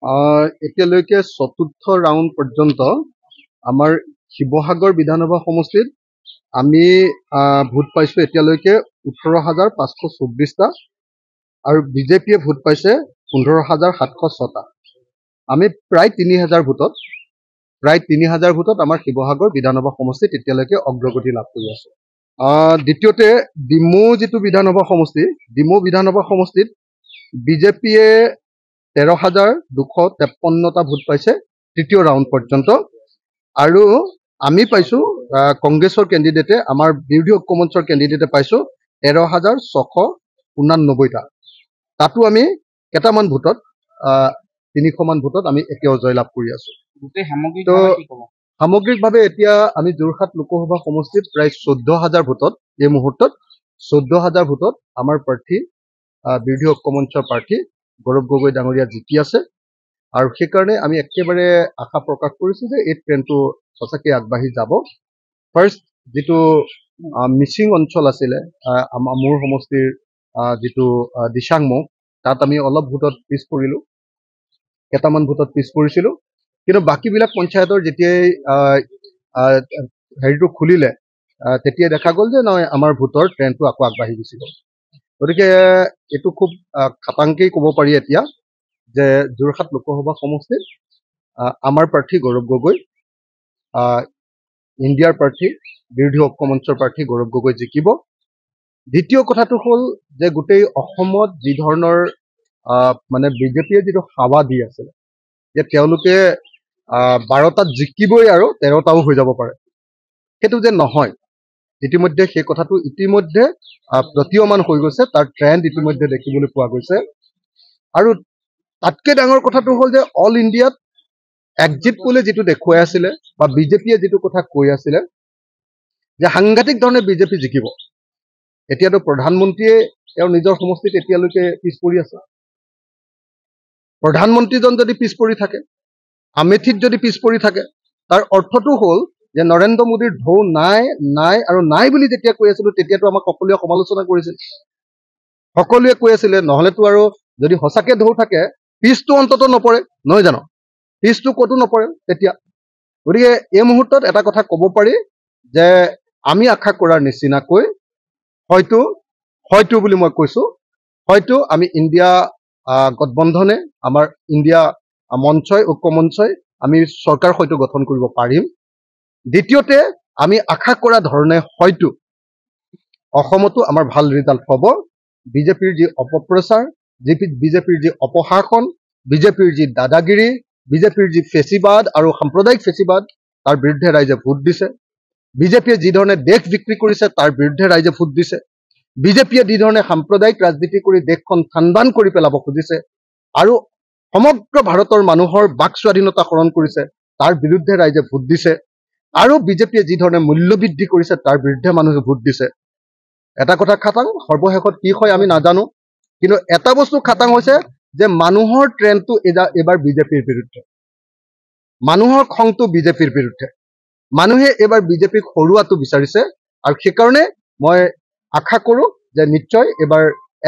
এতিয়ালৈকে চতুৰ্থ ৰাউণ্ড পৰ্যন্ত আমাৰ শিৱসাগৰ বিধানসভা সমষ্টিত আমি ভোট পাইছোঁ এতিয়ালৈকে 18,524টা আৰু বিজেপিয়ে ভোট পাইছে 15,706টা। আমি প্ৰায় 3,000 ভোটত আমাৰ শিৱসাগৰ বিধানসভা সমষ্টিত এতিয়ালৈকে অগ্ৰগতি লাভ কৰি আছোঁ। দ্বিতীয়তে ডিমৌ যিটো বিধানসভা সমষ্টি, ডিমৌ বিধানসভা সমষ্টিত বিজেপিয়ে 13,253টা ভোট পাইছে তৃতীয় ৰাউণ্ড পৰ্যন্ত আৰু আমি পাইছোঁ কংগ্ৰেছৰ কেণ্ডিডেটে আমাৰ বিৰোধী ঐক্যমঞ্চৰ কেণ্ডিডেটে পাইছোঁ 13,689টা। তাতো আমি কেইটামান ভোটত 300মান ভোটত আমি এতিয়াও জয়লাভ কৰি আছোঁ। সামগ্ৰিকভাৱে এতিয়া আমি যোৰহাট লোকসভা সমষ্টিত প্ৰায় 14,000 ভোটত এই মুহূৰ্তত 14,000 ভোটত আমাৰ প্ৰাৰ্থী বিৰোধী ঐক্যমঞ্চৰ প্ৰাৰ্থী গৌৰৱ গগৈ ডাঙৰীয়া জিকি আছে আৰু সেইকাৰণে আমি একেবাৰে আশা প্ৰকাশ কৰিছোঁ যে এই ট্ৰেণ্ডটো সঁচাকৈ আগবাঢ়ি যাব। ফাৰ্ষ্ট যিটো মিচিং অঞ্চল আছিলে মোৰ সমষ্টিৰ যিটো দিচাংমুখ, তাত আমি অলপ ভোটত পিছ পৰিলোঁ, কেইটামান ভোটত পিছ পৰিছিলোঁ, কিন্তু বাকীবিলাক পঞ্চায়তৰ যেতিয়াই হেৰিটো খুলিলে তেতিয়াই দেখা গ'ল যে নহয় আমাৰ ভোটৰ ট্ৰেণ্ডটো আকৌ আগবাঢ়ি গুচি গ'ল। গতিকে এইটো খুব খাটাংকেই ক'ব পাৰি এতিয়া যে যোৰহাট লোকসভা সমষ্টিত আমাৰ প্ৰাৰ্থী গৌৰৱ গগৈ, ইণ্ডিয়াৰ প্ৰাৰ্থী বিৰোধী ঐক্যমঞ্চৰ প্ৰাৰ্থী গৌৰৱ গগৈ জিকিব। দ্বিতীয় কথাটো হ'ল যে গোটেই অসমত যি ধৰণৰ মানে বিজেপিয়ে যিটো হাৱা দি আছিলে যে তেওঁলোকে 12টাত জিকিবই আৰু 13টাও হৈ যাব পাৰে, সেইটো যে নহয়। ইতিমধ্যে সেই কথাটো ইতিমধ্যে প্ৰতীয়মান হৈ গৈছে, তাৰ ট্ৰেণ্ড ইতিমধ্যে দেখিবলৈ পোৱা গৈছে। আৰু তাতকৈ ডাঙৰ কথাটো হ'ল যে অল ইণ্ডিয়াত এক্সিট পোলে যিটো দেখুৱাই আছিলে বা বিজেপিয়ে যিটো কথা কৈ আছিলে যে সাংঘাতিক ধৰণে বিজেপি জিকিব, এতিয়াতো প্ৰধানমন্ত্ৰীয়ে তেওঁৰ নিজৰ সমষ্টিত এতিয়ালৈকে পিছ পৰি আছে। প্ৰধানমন্ত্ৰীজন যদি পিছ পৰি থাকে, আমেথিত যদি পিছ পৰি থাকে, তাৰ অৰ্থটো হ'ল যে নৰেন্দ্ৰ মোদীৰ ঢৌ নাই নাই আৰু নাই বুলি যেতিয়া কৈ আছিলোঁ তেতিয়াতো আমাক সকলোৱে সমালোচনা কৰিছিল, সকলোৱে কৈ আছিলে নহ'লেতো আৰু যদি সঁচাকৈ ঢৌ থাকে পিছটো অন্তত নপৰে, নহয় জানো? পিছটো ক'তো নপৰে তেতিয়া। গতিকে এই মুহূৰ্তত এটা কথা ক'ব পাৰি যে আমি আশা কৰাৰ নিচিনাকৈ হয়তো বুলি মই কৈছোঁ, হয়তো আমি ইণ্ডিয়া গঠবন্ধনে আমাৰ ইণ্ডিয়া মঞ্চই ঐক্যমঞ্চই আমি চৰকাৰ হয়তো গঠন কৰিব পাৰিম। দ্বিতীয়তে আমি আশা কৰা ধৰণে হয়তো অসমতো আমাৰ ভাল ৰিজাল্ট হ'ব। বিজেপিৰ যি অপপ্ৰচাৰ, বিজেপিৰ যি অপশাসন, বিজেপিৰ যি দাদাগিৰি, বিজেপিৰ যি ফেচিবাদ আৰু সাম্প্ৰদায়িক ফেচিবাদ, তাৰ বিৰুদ্ধে ৰাইজে ভোট দিছে। বিজেপিয়ে যি ধৰণে দেশ বিক্ৰী কৰিছে তাৰ বিৰুদ্ধে ৰাইজে ভোট দিছে। বিজেপিয়ে যি ধৰণে সাম্প্ৰদায়িক ৰাজনীতি কৰি দেশখন থানবান কৰি পেলাব খুজিছে আৰু সমগ্ৰ ভাৰতৰ মানুহৰ বাক স্বাধীনতা হৰণ কৰিছে তাৰ বিৰুদ্ধে ৰাইজে ভোট দিছে। আৰু বিজেপিয়ে যি ধৰণে মূল্যবৃদ্ধি কৰিছে তাৰ বিৰুদ্ধে মানুহে ভোট দিছে। এটা কথা খাটাং, সৰ্বশেষত কি হয় আমি নাজানো, কিন্তু এটা বস্তু খাটাং হৈছে যে মানুহৰ ট্ৰেণ্ডটো এইবাৰ বিজেপিৰ বিৰুদ্ধে, মানুহৰ খংটো বিজেপিৰ বিৰুদ্ধে। মানুহে এইবাৰ বিজেপিক হৰুৱাটো বিচাৰিছে আৰু সেইকাৰণে মই আশা কৰোঁ যে নিশ্চয় এইবাৰ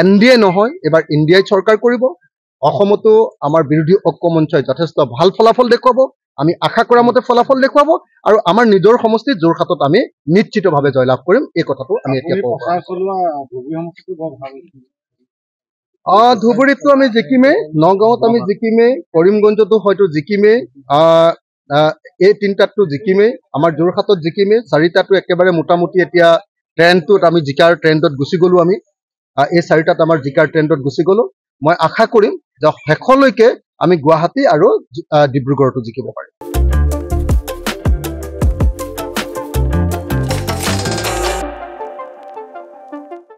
NDA নহয়, এইবাৰ ইণ্ডিয়াই চৰকাৰ কৰিব। অসমতো আমাৰ বিৰোধী ঐক্যমঞ্চই যথেষ্ট ভাল ফলাফল দেখুৱাব, আমি আশা কৰা মতে ফলাফল দেখুৱাব আৰু আমাৰ নিজৰ সমষ্টিত যোৰহাটত আমি নিশ্চিতভাৱে জয়লাভ কৰিম। এই কথাটো আমি এতিয়া ক'ব পাৰোঁ। ধুবুৰীতটো আমি জিকিমেই, নগাঁৱত আমি জিকিমেই, কৰিমগঞ্জতো হয়তো জিকিমেই, এই তিনিটাততো জিকিমেই, আমাৰ যোৰহাটত জিকিমেই, 4টাতো একেবাৰে মোটামুটি এতিয়া ট্ৰেণ্ডটোত আমি জিকাৰ ট্ৰেণ্ডত গুচি গ'লোঁ। আমি এই 4টাত আমাৰ জিকাৰ ট্ৰেণ্ডত গুচি গ'লোঁ। মই আশা কৰিম যে শেষলৈকে আমি গুৱাহাটী আৰু ডিব্ৰুগড়তো জিকিব পাৰিম।